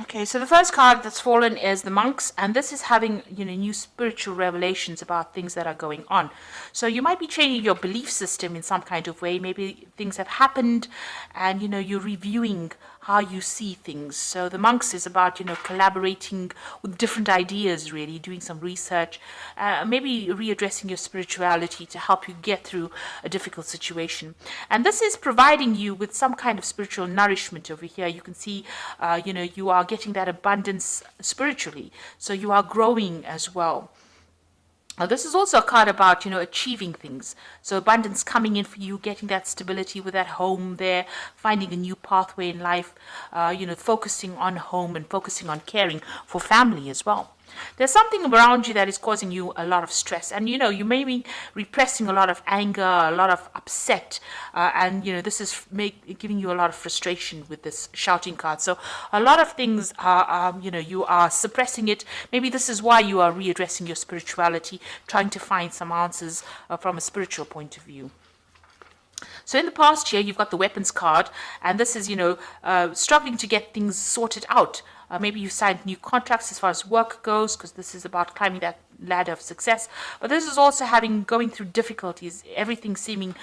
Okay, so the first card that's fallen is the monks, and this is having new spiritual revelations about things that are going on. So you might be changing your belief system in some kind of way. Maybe things have happened, and you're reviewing how you see things. So the monks is about collaborating with different ideas, really doing some research, maybe readdressing your spirituality to help you get through a difficult situation. And this is providing you with some kind of spiritual nourishment over here. You can see, you are getting that abundance spiritually. So you are growing as well. Now, this is also a card about, achieving things. So abundance coming in for you, getting that stability with that home there, finding a new pathway in life, focusing on home and focusing on caring for family as well. There's something around you that is causing you a lot of stress, and you may be repressing a lot of anger, a lot of upset, and this is giving you a lot of frustration with this shouting card. So a lot of things are, you are suppressing it. Maybe this is why you are readdressing your spirituality, trying to find some answers from a spiritual point of view. So in the past year, you've got the weapons card, and this is, struggling to get things sorted out. Maybe you signed new contracts as far as work goes, because this is about climbing that ladder of success. But this is also going through difficulties, everything seeming,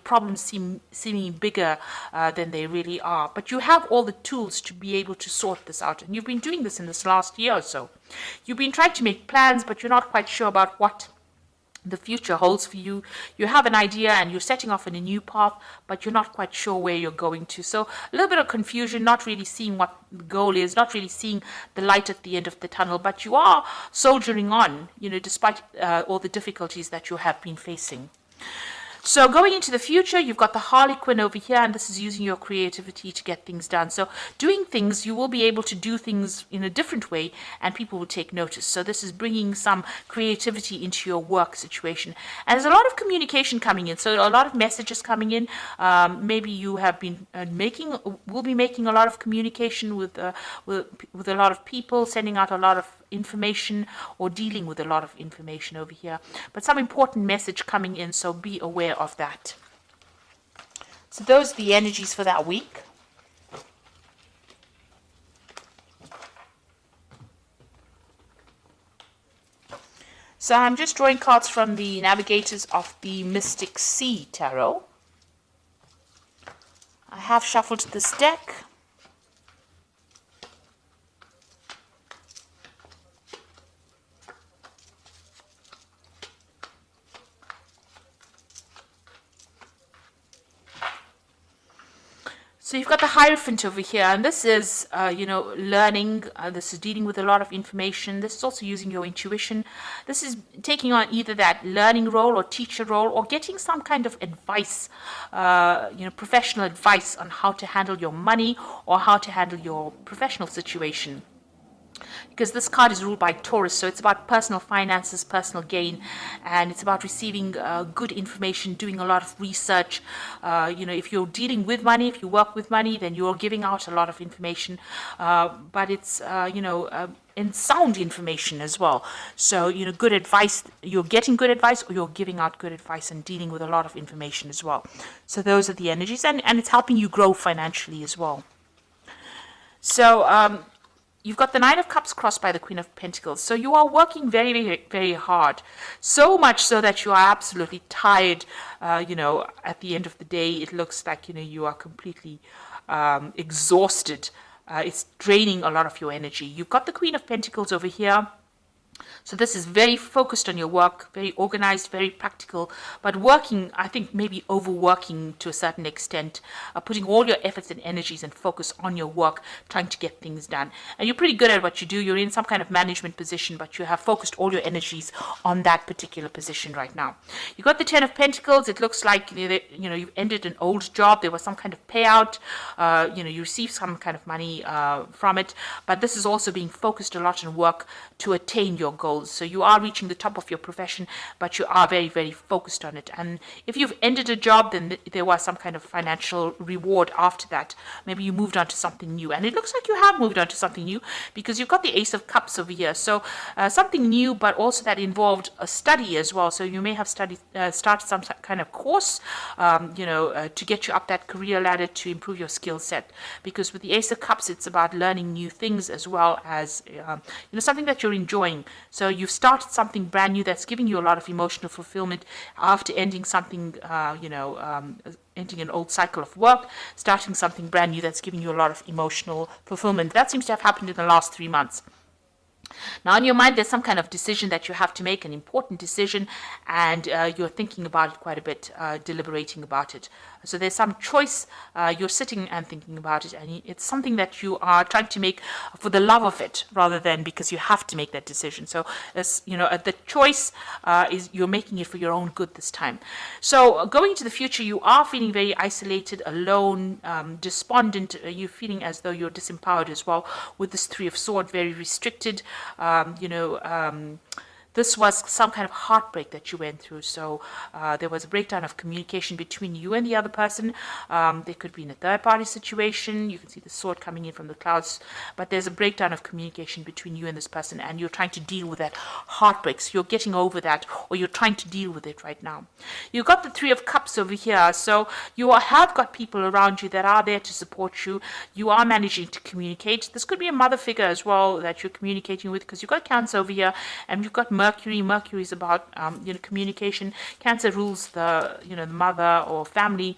problems seeming bigger than they really are. But you have all the tools to be able to sort this out. And you've been doing this in this last year or so. You've been trying to make plans, but you're not quite sure about what the future holds for you. You have an idea and you're setting off on a new path, but you're not quite sure where you're going to. So a little bit of confusion, not really seeing what the goal is, not really seeing the light at the end of the tunnel, but you are soldiering on, despite all the difficulties that you have been facing. So going into the future, you've got the Harlequin over here, and this is using your creativity to get things done. So doing things, you will be able to do things in a different way, and people will take notice. So this is bringing some creativity into your work situation. And there's a lot of communication coming in, so a lot of messages coming in. Maybe you have been will be making a lot of communication with a lot of people, sending out a lot of information or dealing with a lot of information over here, but some important message coming in, so be aware of that. So those are the energies for that week. So I'm just drawing cards from the Navigators of the Mystic Sea Tarot. I have shuffled this deck. So you've got the Hierophant over here, and this is, learning. This is dealing with a lot of information. This is also using your intuition. This is taking on either that learning role or teacher role, or getting some kind of advice, professional advice on how to handle your money or how to handle your professional situation. Because this card is ruled by Taurus, so it's about personal finances, personal gain, and it's about receiving good information, doing a lot of research. If you're dealing with money, if you work with money, then you're giving out a lot of information, but it's, and sound information as well. So, good advice, you're getting good advice, or you're giving out good advice and dealing with a lot of information as well. So those are the energies, and it's helping you grow financially as well. So, you've got the Nine of Cups crossed by the Queen of Pentacles. So you are working very, very, very hard. So much so that you are absolutely tired. At the end of the day, it looks like, you are completely exhausted. It's draining a lot of your energy. You've got the Queen of Pentacles over here. So this is very focused on your work, very organized, very practical, but working, I think maybe overworking to a certain extent, putting all your efforts and energies and focus on your work, trying to get things done. And you're pretty good at what you do. You're in some kind of management position, but you have focused all your energies on that particular position right now. You've got the Ten of Pentacles. It looks like, you've ended an old job. There was some kind of payout. You received some kind of money from it, but this is also being focused a lot on work to attain your goals. So you are reaching the top of your profession, but you are very, very focused on it. And if you've ended a job, then there was some kind of financial reward after that. Maybe you moved on to something new. And it looks like you have moved on to something new because you've got the Ace of Cups over here. So something new, but also that involved a study as well. So you may have started some kind of course, to get you up that career ladder to improve your skill set. Because with the Ace of Cups, it's about learning new things as well as something that you're enjoying. So you've started something brand new that's giving you a lot of emotional fulfillment after ending something, ending an old cycle of work, starting something brand new that's giving you a lot of emotional fulfillment. That seems to have happened in the last 3 months. Now, in your mind, there's some kind of decision that you have to make, an important decision, and you're thinking about it quite a bit, deliberating about it. So there's some choice, you're sitting and thinking about it, and it's something that you are trying to make for the love of it, rather than because you have to make that decision. So, the choice is you're making it for your own good this time. So going into the future, you are feeling very isolated, alone, despondent. You're feeling as though you're disempowered as well with this Three of Swords, very restricted. This was some kind of heartbreak that you went through. So there was a breakdown of communication between you and the other person. There could be in a third-party situation. You can see the sword coming in from the clouds. But there's a breakdown of communication between you and this person, and you're trying to deal with that heartbreak. So you're getting over that, or you're trying to deal with it right now. You've got the Three of Cups over here. So you have got people around you that are there to support you. You are managing to communicate. This could be a mother figure as well that you're communicating with, because you've got Cancer over here, and you've got Mercury. Mercury is about communication. Cancer rules the the mother or family.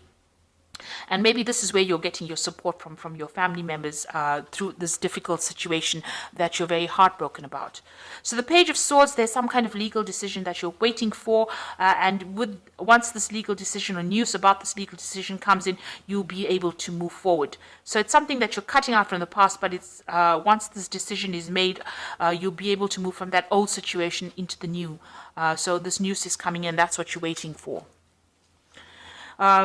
And maybe this is where you're getting your support from your family members through this difficult situation that you're very heartbroken about. So the Page of Swords, there's some kind of legal decision that you're waiting for, and once this legal decision or news about this legal decision comes in, you'll be able to move forward. So it's something that you're cutting out from the past, but it's once this decision is made, you'll be able to move from that old situation into the new. So this news is coming in. That's what you're waiting for.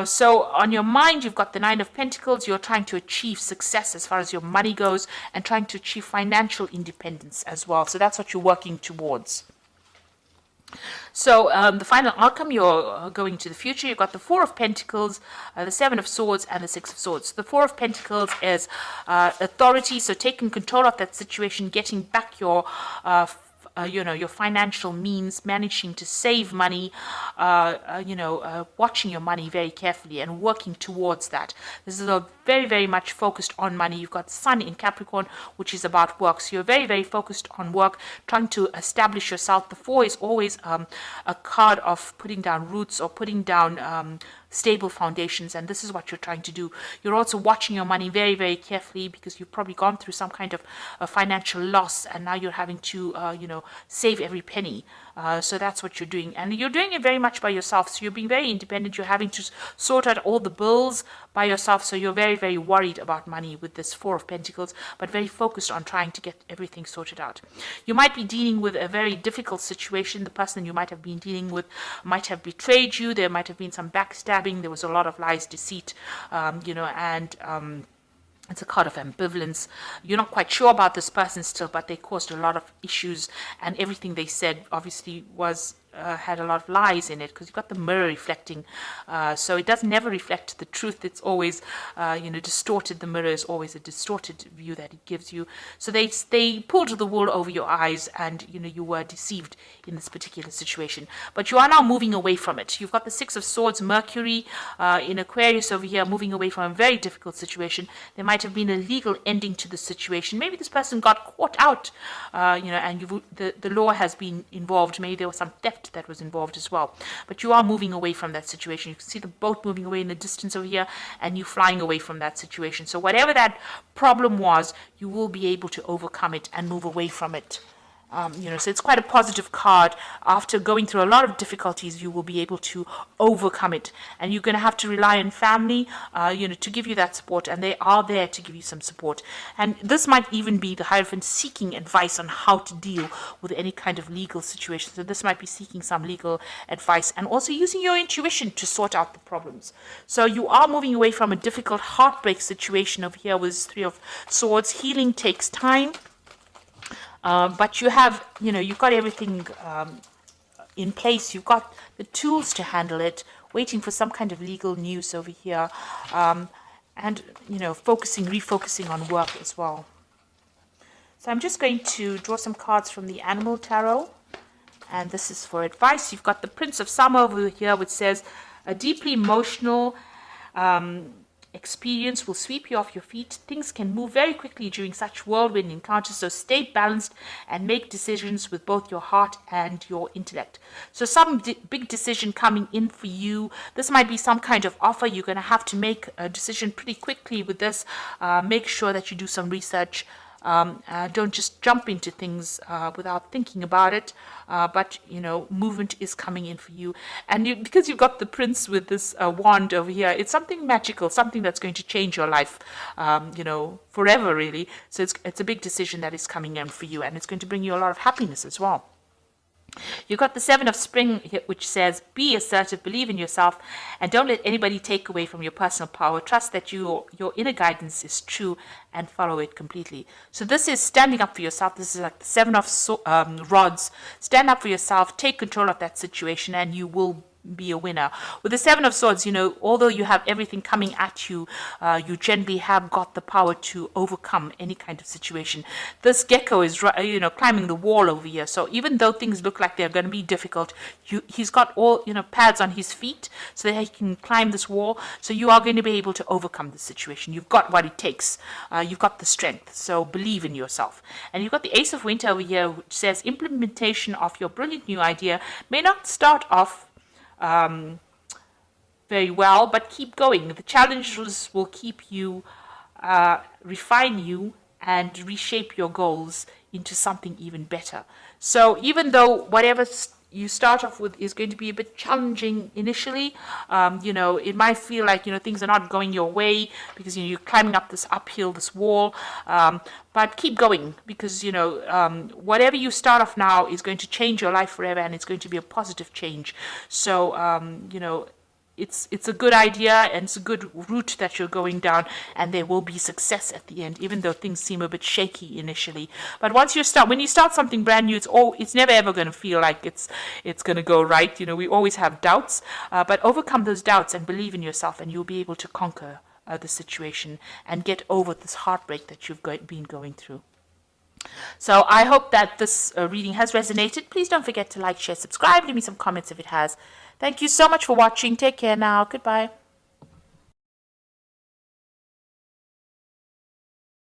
So on your mind, you've got the Nine of Pentacles. You're trying to achieve success as far as your money goes, and trying to achieve financial independence as well. So that's what you're working towards. So the final outcome, you're going to the future. You've got the Four of Pentacles, the Seven of Swords, and the Six of Swords. The Four of Pentacles is authority, so taking control of that situation, getting back your your financial means, managing to save money, watching your money very carefully and working towards that. This is a very, very much focused on money. You've got Sun in Capricorn, which is about work. So you're very, very focused on work, trying to establish yourself. The Four is always a card of putting down roots or putting down stable foundations, and this is what you're trying to do. You're also watching your money very, very carefully, because you've probably gone through some kind of financial loss, and now you're having to save every penny. So that's what you're doing, and you're doing it very much by yourself. So you're being very independent. You're having to sort out all the bills by yourself. So you're very, very worried about money with this Four of Pentacles, but very focused on trying to get everything sorted out. You might be dealing with a very difficult situation. The person you might have been dealing with might have betrayed you. There might have been some backstabbing. There was a lot of lies, deceit, it's a card of ambivalence. You're not quite sure about this person still, but they caused a lot of issues, and everything they said obviously was had a lot of lies in it, because you've got the mirror reflecting. So it does never reflect the truth. It's always, distorted. The mirror is always a distorted view that it gives you. So they pulled the wool over your eyes, and you were deceived in this particular situation. But you are now moving away from it. You've got the Six of Swords, Mercury in Aquarius over here, moving away from a very difficult situation. There might have been a legal ending to the situation. Maybe this person got caught out, and the law has been involved. Maybe there was some theft that was involved as well. But you are moving away from that situation. You can see the boat moving away in the distance over here, and you flying away from that situation. So whatever that problem was, you will be able to overcome it and move away from it. So it's quite a positive card. After going through a lot of difficulties, you will be able to overcome it. And you're going to have to rely on family, to give you that support. And they are there to give you some support. And this might even be the Hierophant seeking advice on how to deal with any kind of legal situation. So this might be seeking some legal advice, and also using your intuition to sort out the problems. So you are moving away from a difficult heartbreak situation over here with Three of Swords. Healing takes time. But you have, you've got everything in place. You've got the tools to handle it, waiting for some kind of legal news over here. And, refocusing on work as well. So I'm just going to draw some cards from the Animal Tarot. And this is for advice. You've got the Prince of Summer over here, which says, a deeply emotional experience will sweep you off your feet. Things can move very quickly during such whirlwind encounters, so stay balanced and make decisions with both your heart and your intellect. So some big decision coming in for you. This might be some kind of offer. You're going to have to make a decision pretty quickly with this. Make sure that you do some research. Don't just jump into things without thinking about it. But movement is coming in for you, and because you've got the Prince with this wand over here, it's something magical, something that's going to change your life, forever, really. So it's a big decision that is coming in for you, and it's going to bring you a lot of happiness as well. You've got the Seven of Spring here, which says, be assertive, believe in yourself, and don't let anybody take away from your personal power. Trust that your inner guidance is true and follow it completely. So this is standing up for yourself. This is like the Seven of Rods. Stand up for yourself, take control of that situation, and you will be a winner. With the Seven of Swords, although you have everything coming at you, you generally have got the power to overcome any kind of situation. This gecko is, climbing the wall over here. So even though things look like they're going to be difficult, he's got all, pads on his feet so that he can climb this wall. So you are going to be able to overcome the situation. You've got what it takes. You've got the strength. So believe in yourself. And you've got the Ace of Winter over here, which says implementation of your brilliant new idea may not start off very well, but keep going. The challenges will keep you, refine you, and reshape your goals into something even better. So even though whatever you start off with is going to be a bit challenging initially, it might feel like, things are not going your way because, you're climbing up this uphill, this wall, but keep going because, whatever you start off now is going to change your life forever, and it's going to be a positive change. So, it's a good idea, and it's a good route that you're going down, and there will be success at the end, even though things seem a bit shaky initially. But when you start something brand new, it's never ever going to feel like it's going to go right. We always have doubts, but overcome those doubts and believe in yourself, and you'll be able to conquer the situation and get over this heartbreak that you've been going through. So I hope that this reading has resonated. Please don't forget to like, share, subscribe. Leave me some comments if it has. Thank you so much for watching. Take care now. Goodbye.